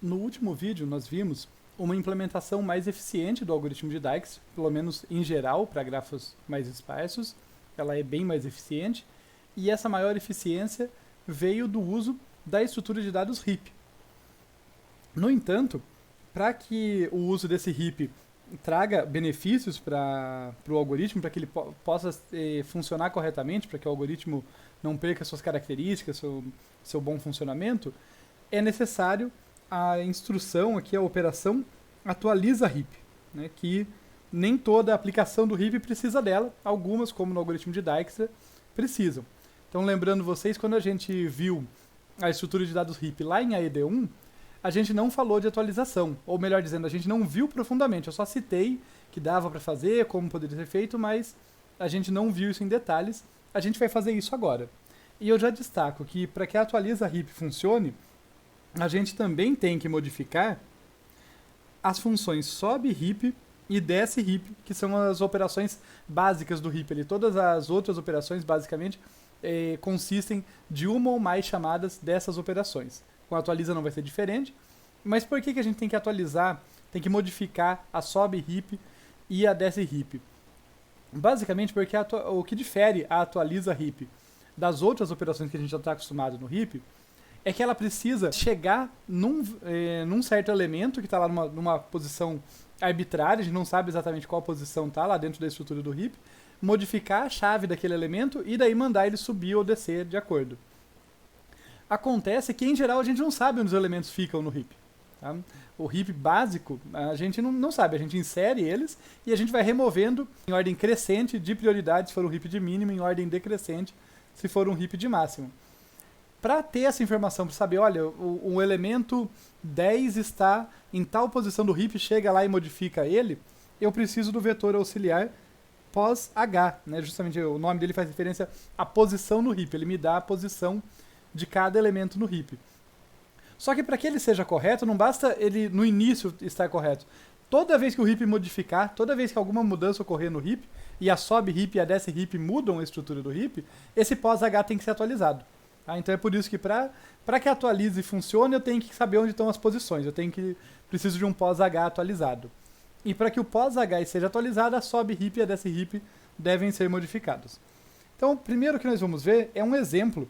No último vídeo nós vimos uma implementação mais eficiente do algoritmo de Dijkstra, pelo menos em geral para grafos mais esparsos, ela é bem mais eficiente, e essa maior eficiência veio do uso da estrutura de dados heap. No entanto, para que o uso desse heap traga benefícios para o algoritmo, para que ele possa funcionar corretamente, para que o algoritmo não perca suas características, seu bom funcionamento, é necessário a instrução aqui, a operação atualiza heap, né, que nem toda aplicação do heap precisa dela, algumas, como no algoritmo de Dijkstra, precisam. Então, lembrando vocês, quando a gente viu a estrutura de dados heap lá em AED1, a gente não falou de atualização, ou melhor dizendo, a gente não viu profundamente, eu só citei que dava para fazer, como poderia ser feito, mas a gente não viu isso em detalhes, a gente vai fazer isso agora. E eu já destaco que para que a atualiza heap funcione, a gente também tem que modificar as funções sobe heap e desce heap, que são as operações básicas do heap. Todas as outras operações, basicamente, consistem de uma ou mais chamadas dessas operações. Com a atualiza não vai ser diferente, mas por que a gente tem que atualizar, tem que modificar a sobe heap e a desce heap? Basicamente porque o que difere a atualiza heap das outras operações que a gente já está acostumado no heap é que ela precisa chegar num certo elemento que está lá numa posição arbitrária, a gente não sabe exatamente qual posição está lá dentro da estrutura do heap, modificar a chave daquele elemento e daí mandar ele subir ou descer de acordo. Acontece que, em geral, a gente não sabe onde os elementos ficam no heap. Tá? O heap básico, a gente não sabe, a gente insere eles e a gente vai removendo em ordem crescente de prioridade se for um heap de mínimo, em ordem decrescente se for um heap de máximo. Para ter essa informação, para saber, olha, o elemento 10 está em tal posição do heap, chega lá e modifica ele, eu preciso do vetor auxiliar pós-h, né? Justamente o nome dele faz referência à posição no heap, ele me dá a posição de cada elemento no heap. Só que para que ele seja correto, não basta ele no início estar correto. Toda vez que o heap modificar, toda vez que alguma mudança ocorrer no heap, e a sobe heap e a desce heap mudam a estrutura do heap, esse pós-h tem que ser atualizado. Tá? Então é por isso que para que atualize e funcione, eu tenho que saber onde estão as posições. Preciso de um pós-h atualizado. E para que o pós-h seja atualizado, a sobe heap e a desce heap devem ser modificados. Então, o primeiro que nós vamos ver é um exemplo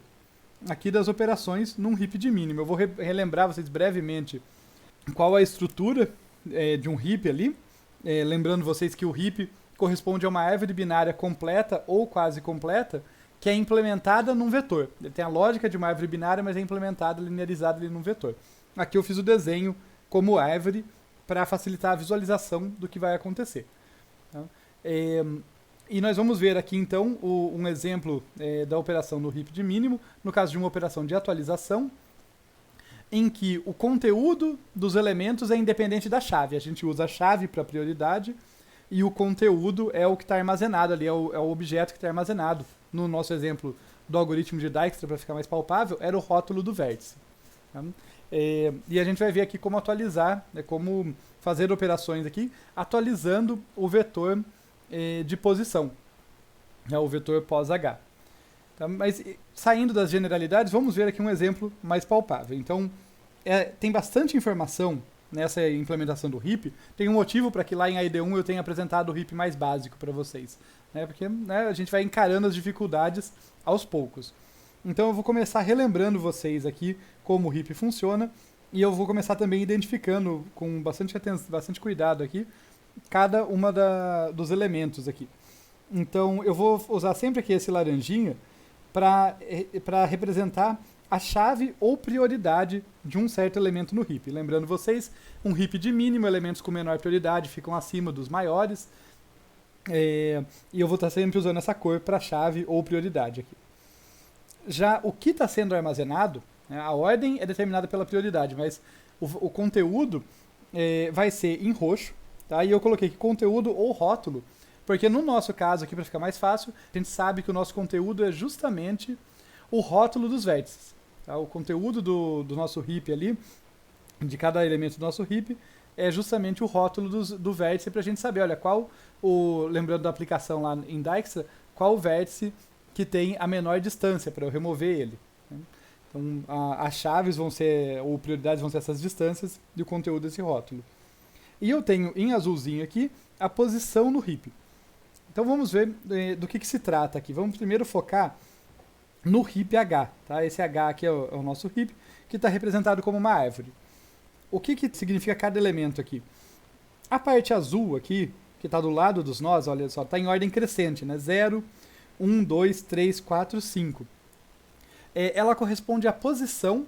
aqui das operações num heap de mínimo. Eu vou relembrar vocês brevemente qual é a estrutura de um heap ali. Lembrando vocês que o heap corresponde a uma árvore binária completa ou quase completa, que é implementada num vetor. Ele tem a lógica de uma árvore binária, mas é implementada, linearizada ali num vetor. Aqui eu fiz o desenho como árvore para facilitar a visualização do que vai acontecer. Tá? E nós vamos ver aqui, então, um exemplo da operação no heap de mínimo, no caso de uma operação de atualização, em que o conteúdo dos elementos é independente da chave. A gente usa a chave para prioridade e o conteúdo é o que está armazenado ali, é o objeto que está armazenado. No nosso exemplo do algoritmo de Dijkstra, para ficar mais palpável, era o rótulo do vértice. Tá? E a gente vai ver aqui como atualizar, como fazer operações aqui, atualizando o vetor de posição, o vetor pós-h. Tá? Mas saindo das generalidades, vamos ver aqui um exemplo mais palpável. Então, tem bastante informação nessa implementação do heap. Tem um motivo para que lá em AED1 eu tenha apresentado o heap mais básico para vocês. Porque a gente vai encarando as dificuldades aos poucos. Então eu vou começar relembrando vocês aqui como o heap funciona e eu vou começar também identificando com bastante cuidado aqui cada uma dos elementos aqui. Então eu vou usar sempre aqui esse laranjinha para representar a chave ou prioridade de um certo elemento no heap. Lembrando vocês, um heap de mínimo, elementos com menor prioridade ficam acima dos maiores. E eu vou estar sempre usando essa cor para chave ou prioridade aqui. Já o que está sendo armazenado, a ordem é determinada pela prioridade, mas o conteúdo vai ser em roxo. Tá? E eu coloquei aqui conteúdo ou rótulo, porque no nosso caso aqui, para ficar mais fácil, a gente sabe que o nosso conteúdo é justamente o rótulo dos vértices. Tá? O conteúdo do nosso heap ali, de cada elemento do nosso heap, é justamente o rótulo do vértice para a gente saber, olha, lembrando da aplicação lá em Dijkstra, qual o vértice que tem a menor distância para eu remover ele. Então, as chaves vão ser, ou prioridades vão ser essas distâncias e o conteúdo desse rótulo. E eu tenho em azulzinho aqui a posição no heap. Então vamos ver do que se trata aqui. Vamos primeiro focar no heap H. Tá? Esse H aqui é o nosso heap, que está representado como uma árvore. O que significa cada elemento aqui? A parte azul aqui, que está do lado dos nós, olha só, está em ordem crescente, né? 0, 1, 2, 3, 4, 5. Ela corresponde à posição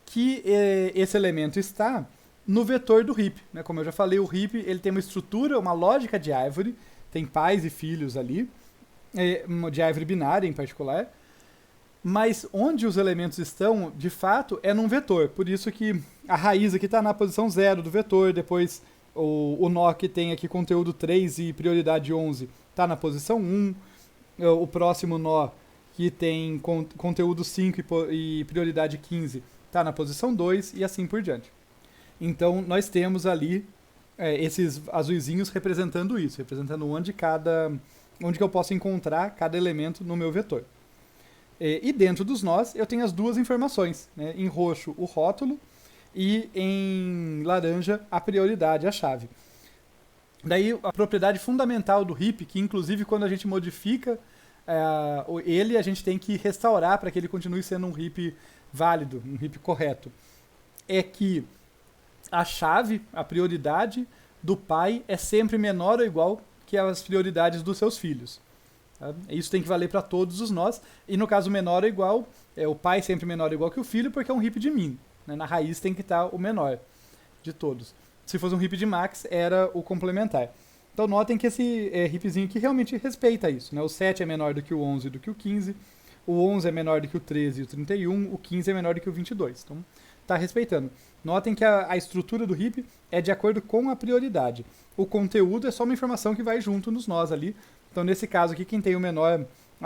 que esse elemento está no vetor do heap. Né? Como eu já falei, o heap ele tem uma estrutura, uma lógica de árvore, tem pais e filhos ali, de árvore binária em particular, mas onde os elementos estão, de fato, é num vetor. Por isso que a raiz aqui está na posição 0 do vetor, depois o nó que tem aqui conteúdo 3 e prioridade 11 está na posição 1, o próximo nó que tem conteúdo 5 e prioridade 15 está na posição 2 e assim por diante. Então, nós temos ali esses azuizinhos representando isso, representando onde que eu posso encontrar cada elemento no meu vetor. E dentro dos nós, eu tenho as duas informações, né? Em roxo, o rótulo, e em laranja, a prioridade, a chave. Daí, a propriedade fundamental do heap, que inclusive quando a gente modifica ele, a gente tem que restaurar para que ele continue sendo um heap válido, um heap correto, é que a chave, a prioridade do pai é sempre menor ou igual que as prioridades dos seus filhos. Tá? Isso tem que valer para todos os nós. E no caso menor ou igual, o pai sempre menor ou igual que o filho, porque é um heap de min. Né? Na raiz tem que estar o menor de todos. Se fosse um heap de max, era o complementar. Então notem que esse heapzinho aqui realmente respeita isso. Né? O 7 é menor do que o 11 e do que o 15. O 11 é menor do que o 13 e o 31. O 15 é menor do que o 22. Então está respeitando. Notem que a estrutura do heap é de acordo com a prioridade. O conteúdo é só uma informação que vai junto nos nós ali. Então, nesse caso aqui, quem tem a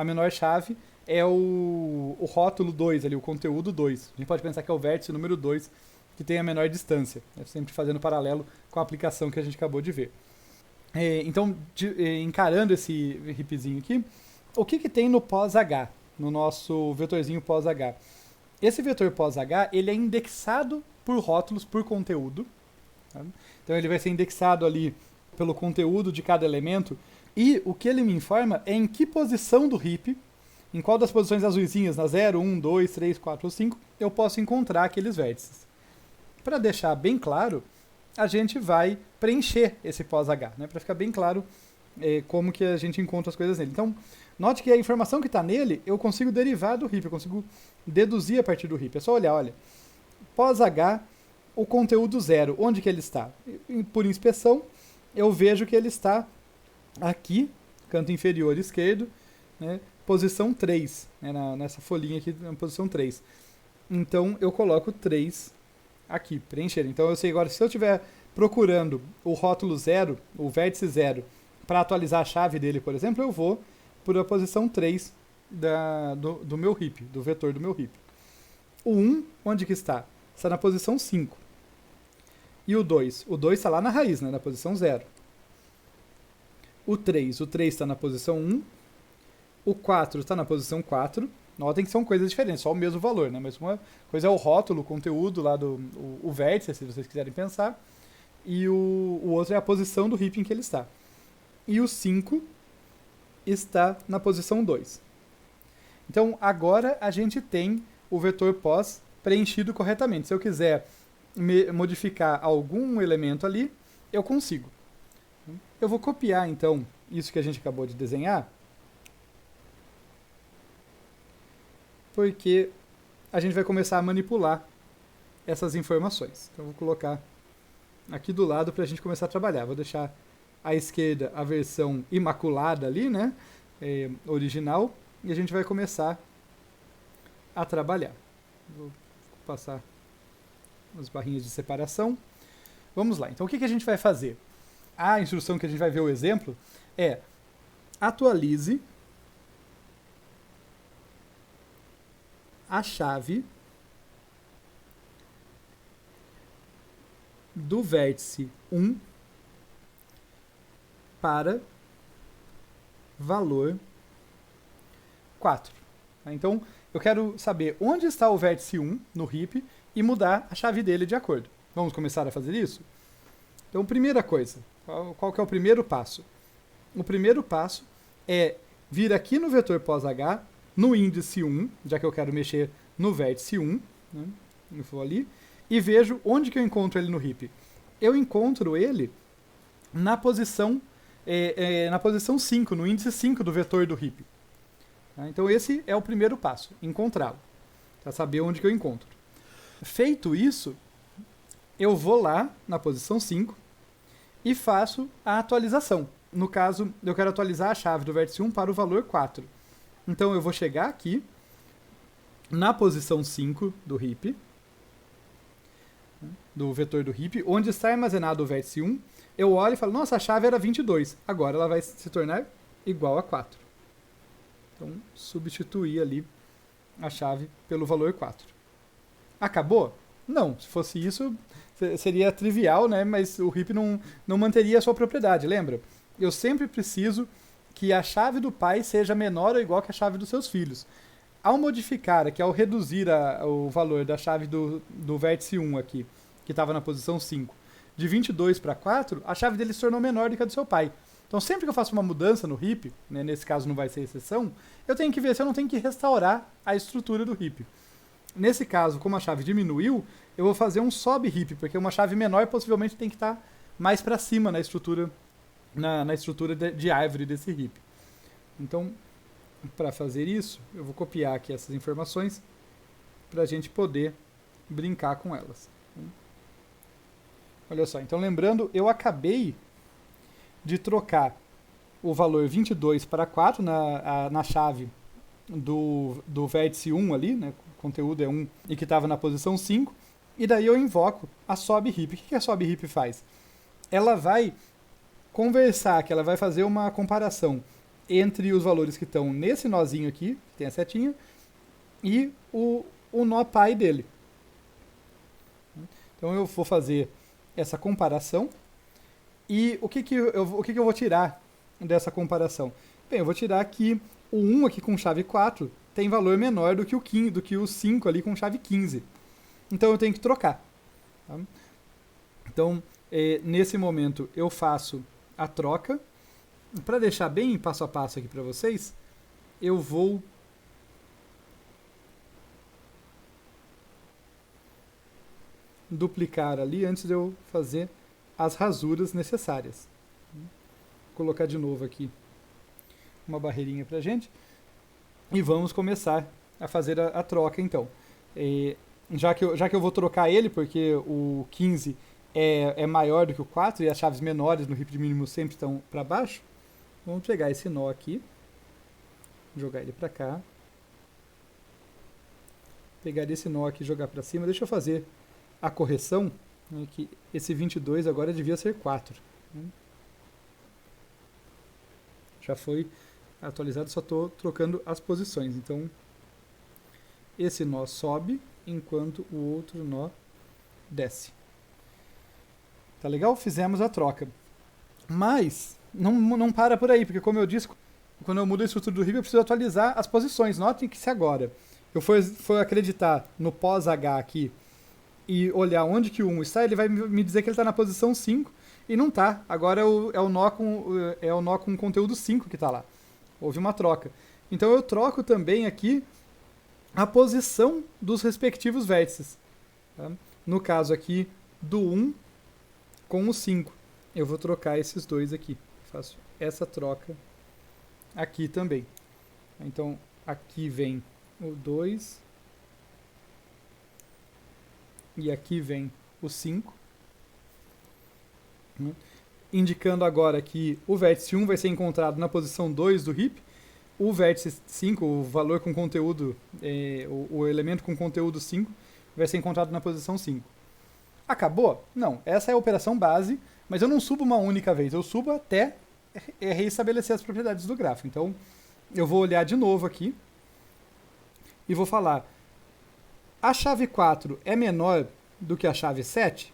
menor chave é o rótulo 2 ali, o conteúdo 2. A gente pode pensar que é o vértice número 2 que tem a menor distância. Sempre fazendo paralelo com a aplicação que a gente acabou de ver. Então, encarando esse heapzinho aqui, o que tem no pós-H, no nosso vetorzinho pós-H? Esse vetor pós-H, ele é indexado por rótulos, por conteúdo. Tá? Então ele vai ser indexado ali pelo conteúdo de cada elemento. E o que ele me informa é em que posição do heap, em qual das posições azuisinhas, na 0, 1, 2, 3, 4 ou 5, eu posso encontrar aqueles vértices. Para deixar bem claro, a gente vai preencher esse pós-H, né? Para ficar bem claro como que a gente encontra as coisas nele. Então, note que a informação que está nele, eu consigo derivar do heap, eu consigo deduzir a partir do heap. É só olhar, olha, pós-H, o conteúdo 0, onde que ele está? Por inspeção, eu vejo que ele está aqui, canto inferior esquerdo, né, posição 3, né, nessa folhinha aqui, na posição 3. Então, eu coloco 3 aqui, preencher. Então, eu sei agora, se eu estiver procurando o rótulo 0, o vértice 0, para atualizar a chave dele, por exemplo, eu vou por a posição 3 do meu heap, do vetor do meu heap. O 1, onde que está? Está na posição 5. E o 2? O 2 está lá na raiz, né, na posição 0. O 3 está na posição 1. O 4 está na posição 4. Notem que são coisas diferentes, só o mesmo valor, né? Mas uma coisa é o rótulo, o conteúdo lá o vértice, se vocês quiserem pensar. E o outro é a posição do heap em que ele está. E o 5 está na posição 2. Então, agora a gente tem o vetor pós preenchido corretamente. Se eu quiser modificar algum elemento ali, eu consigo. Eu vou copiar, então, isso que a gente acabou de desenhar, porque a gente vai começar a manipular essas informações. Então, eu vou colocar aqui do lado para a gente começar a trabalhar. Vou deixar à esquerda a versão imaculada ali, né? Original, e a gente vai começar a trabalhar. Vou passar as barrinhas de separação. Vamos lá. Então, o que a gente vai fazer? A instrução que a gente vai ver o exemplo é atualize a chave do vértice 1 para valor 4. Então, eu quero saber onde está o vértice 1 no heap e mudar a chave dele de acordo. Vamos começar a fazer isso? Então, primeira coisa, qual que é o primeiro passo? O primeiro passo é vir aqui no vetor pós-H, no índice 1, já que eu quero mexer no vértice 1, né? Eu vou ali, e vejo onde que eu encontro ele no heap. Eu encontro ele na posição 5, no índice 5 do vetor do heap. Tá? Então esse é o primeiro passo, encontrá-lo, para saber onde que eu encontro. Feito isso, eu vou lá na posição 5 e faço a atualização. No caso, eu quero atualizar a chave do vértice 1 para o valor 4. Então eu vou chegar aqui, na posição 5 do heap, do vetor do heap, onde está armazenado o vértice 1, eu olho e falo, nossa, a chave era 22, agora ela vai se tornar igual a 4. Então, substituir ali a chave pelo valor 4. Acabou? Não, se fosse isso, seria trivial, né? Mas o heap não manteria a sua propriedade, lembra? Eu sempre preciso que a chave do pai seja menor ou igual que a chave dos seus filhos. Ao modificar aqui, ao reduzir o valor da chave do vértice 1 aqui, que estava na posição 5, de 22 para 4, a chave dele se tornou menor do que a do seu pai. Então, sempre que eu faço uma mudança no heap, né, nesse caso não vai ser exceção, eu tenho que ver se eu não tenho que restaurar a estrutura do heap. Nesse caso, como a chave diminuiu, eu vou fazer um sob-heap, porque uma chave menor possivelmente tem que estar mais para cima na estrutura, na estrutura de árvore desse heap. Então, para fazer isso, eu vou copiar aqui essas informações para a gente poder brincar com elas. Olha só, então lembrando, eu acabei de trocar o valor 22 para 4 na chave do vértice 1 ali, né, o conteúdo é 1 e que estava na posição 5, e daí eu invoco a sob-heap. O que a sob-heap faz? Ela vai conversar, que ela vai fazer uma comparação entre os valores que estão nesse nozinho aqui, que tem a setinha, e o nó pai dele. Então eu vou fazer essa comparação. E o que eu vou tirar dessa comparação? Bem, eu vou tirar que o 1 aqui com chave 4 tem valor menor do que o 15, do que o 5 ali com chave 15. Então eu tenho que trocar. Tá? Então, nesse momento, eu faço a troca. Para deixar bem passo a passo aqui para vocês, eu vou duplicar ali antes de eu fazer as rasuras necessárias. Vou colocar de novo aqui uma barreirinha para a gente e vamos começar a fazer a troca então. Já que eu vou trocar ele, porque o 15 é maior do que o 4 e as chaves menores no heap de mínimo sempre estão para baixo, vamos pegar esse nó aqui, jogar ele para cá, pegar esse nó aqui e jogar para cima. Deixa eu fazer a correção, né, que esse 22 agora devia ser 4. Né? Já foi atualizado, só estou trocando as posições. Então, esse nó sobe, enquanto o outro nó desce. Tá legal? Fizemos a troca. Mas, não para por aí, porque como eu disse, quando eu mudo a estrutura do heap, eu preciso atualizar as posições. Notem que se agora eu for acreditar no pós-H aqui, e olhar onde que o 1 está, ele vai me dizer que ele está na posição 5, e não está. Agora é o nó com conteúdo 5 que está lá. Houve uma troca. Então eu troco também aqui a posição dos respectivos vértices. Tá? No caso aqui do 1 com o 5. Eu vou trocar esses dois aqui. Faço essa troca aqui também. Então aqui vem o 2... e aqui vem o 5, né? Indicando agora que o vértice 1 vai ser encontrado na posição 2 do heap, o vértice 5, o valor com conteúdo, o elemento com conteúdo 5, vai ser encontrado na posição 5. Acabou? Não, essa é a operação base, mas eu não subo uma única vez, eu subo até reestabelecer as propriedades do grafo. Então, eu vou olhar de novo aqui e vou falar: a chave 4 é menor do que a chave 7?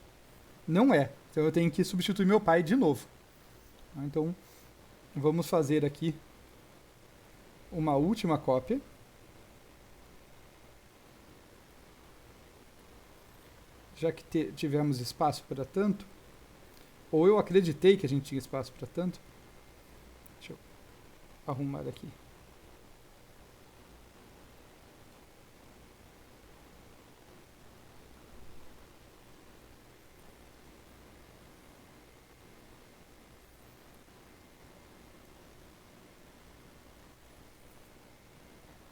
Não é. Então eu tenho que substituir meu pai de novo. Então vamos fazer aqui uma última cópia. já que tivemos espaço para tanto, ou eu acreditei que a gente tinha espaço para tanto, deixa eu arrumar aqui.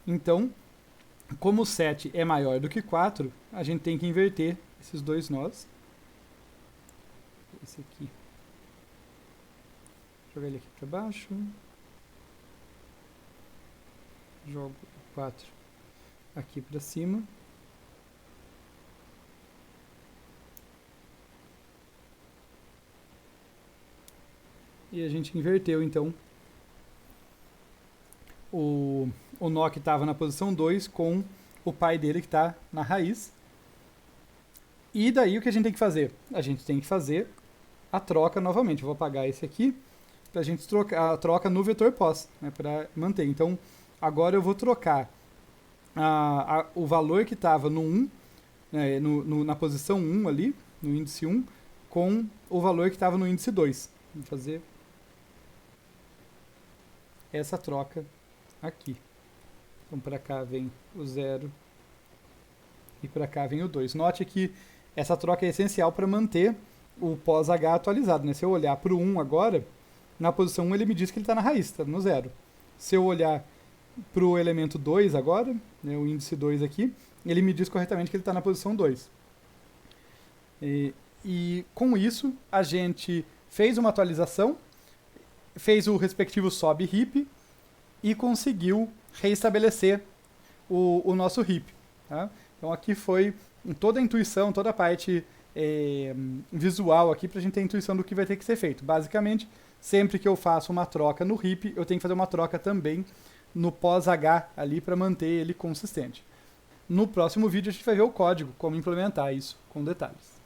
Então, como 7 é maior do que 4, a gente tem que inverter esses dois nós. Esse aqui. Jogar ele aqui para baixo. Jogo o 4 aqui para cima. E a gente inverteu, então, o nó que estava na posição 2 com o pai dele que está na raiz. E daí o que a gente tem que fazer? A gente tem que fazer a troca novamente. Eu vou apagar esse aqui para a gente trocar a troca no vetor pós, né, para manter. Então, agora eu vou trocar o valor que estava no 1, né, na posição 1 ali, no índice 1, com o valor que estava no índice 2. Vou fazer essa troca aqui. Então, para cá vem o 0 e para cá vem o 2. Note que essa troca é essencial para manter o pós-H atualizado, né? Se eu olhar para o 1 agora, na posição 1 ele me diz que ele está na raiz, está no 0. Se eu olhar para o elemento 2 agora, né, o índice 2 aqui, ele me diz corretamente que ele está na posição 2. E com isso, a gente fez uma atualização, fez o respectivo sobe heap e conseguiu reestabelecer o nosso heap. Tá? Então aqui foi toda a intuição, toda a parte visual aqui para a gente ter a intuição do que vai ter que ser feito. Basicamente, sempre que eu faço uma troca no heap, eu tenho que fazer uma troca também no pós-H ali para manter ele consistente. No próximo vídeo a gente vai ver o código, como implementar isso com detalhes.